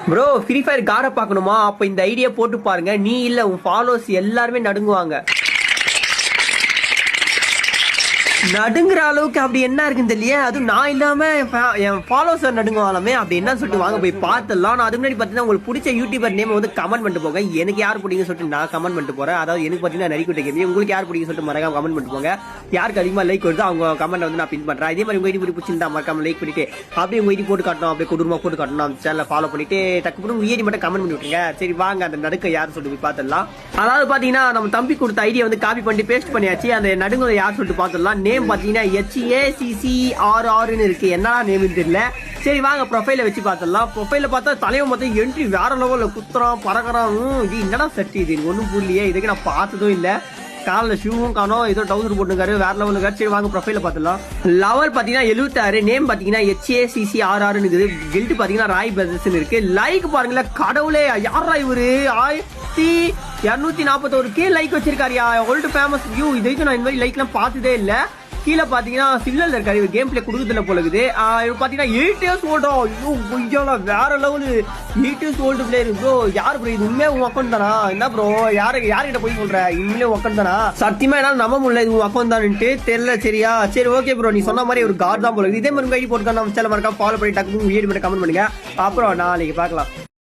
Bro free fire கார்டை பார்க்கணுமா? அப்ப இந்த ஐடியா போட்டு பாருங்க. நீ இல்ல உன் ஃபாலோவர்ஸ் எல்லாருமே நடுங்குவாங்க. நடுங்குற அளவுக்கு அப்படி என்ன இருக்குன்னு தெரியல. அதுவும் நான் இல்லாம என் ஃபாலோவர்ஸ் நடுங்குவாங்களாமே. அப்படி என்ன சொல்லிட்டு வாங்க போய் பார்த்துடலாம். நான் அதுக்கு முன்னாடி பார்த்தீங்கன்னா உங்களுக்கு பிடிச்ச யூடியூபர் நேம் வந்து கமெண்ட் பண்ணிட்டு போங்க. எனக்கு யார் பிடிக்குன்னு சொல்லிட்டு நான் கமெண்ட் பண்ணிட்டு போறேன். அதாவது எனக்கு பார்த்தீங்கன்னா நரிக்குட்ட கேள்வி, உங்களுக்கு யார் பிடிக்கும் சொல்லிட்டு மறக்காம கமெண்ட் பண்ணிட்டு போங்க. யாருக்கு அதிகமாக லைக் வருதோ அவங்க கமெண்ட் வந்து நான் பின் பண்றேன். இதே மாதிரி உங்க ஐடி பிடிச்சிருந்தா மறக்காம லைக் பண்ணிட்டு அப்படியே உங்க ஐடி போட்டு காட்டணும், அப்படியே குடும்பமா போட்டு காட்டணும். அந்த சேனலை ஃபாலோ பண்ணிட்டு டக்கு உங்க ஐடி மட்டும் கமெண்ட் பண்ணி விட்டுருங்க. சரி வாங்க அந்த நடுக்க யார் சொல்லிட்டு போய் பார்த்துடலாம். அதாவது பாத்தீங்கன்னா நம்ம தம்பி கொடுத்த ஐடியா வந்து காப்பி பண்ணி பேஸ்ட் பண்ணியாச்சு. அந்த நடுங்க யார் சொல்லிட்டு பார்த்துடலாம். நேம் பாத்தீங்கன்னா HACCRR இருக்கு. என்ன நேம் தெரியல. சரி வாங்க ப்ரொஃபைல வச்சு பார்த்துடலாம். ப்ரொஃபைல பார்த்தா தலைவன் மொத்தம் என்ட்ரி வேற லெவல்ல குத்துறான் பறக்கிறான். இது என்னடா செட் இது ஒன்றும் புரியலையே. இதுக்கு நான் பார்த்ததும் இல்லை. காலில் ஷூவும் காணோம், ஏதோ டவுசர் போட்டுருக்காரு வேற லெவலுக்கு. சரி வாங்க ப்ரொஃபைல பார்த்துலாம். லெவல் பார்த்தீங்கன்னா 76, நேம் பார்த்தீங்கன்னா HACCRR இருக்குது. கில்ட் பார்த்தீங்கன்னா ராய் பிரதர்ஸ் இருக்கு. லைக் பாருங்களேன், கடவுளே யாரா இவரு 1241 லைக் வச்சிருக்காருயா. World famous view. இது வரைக்கும் நான் இந்த மாதிரி லைக்லாம் பார்த்ததே இல்லை. கீழே பாத்தீங்கன்னா சில்லர் இருக்காரு, இவர் கேம் பிளே கொடுக்குறதுல போல இருக்குது. இவர் பாத்தீங்கன்னா 8 years ஓல்டா. ஐயோ கொஞ்சம் வேற level 8 years old player bro. யாரு ப்ரோ இது? உண்மையா உன் அக்கௌண்ட் தானா? என்ன ப்ரோ யாருக்கிட்ட போய் சொல்ற? உண்மையிலே உன் அக்கௌண்ட் தானா? சத்தியமா என்னால நம்ப முடியல இது உன் அக்கௌண்ட் தான்ட்டு தெரியல. சரியா சரி ஓகே ப்ரோ, நீ சொன்ன மாதிரி ஒரு கார்டு தான் போல. இதே மாதிரி ஐடி போட்டு நம்ம சேனல் மறக்காம ஃபாலோ பண்ணி டக்கு ஐடி மட்டும் கமெண்ட் பண்ணுங்க. அப்புறம் நாளைக்கு பார்க்கலாம்.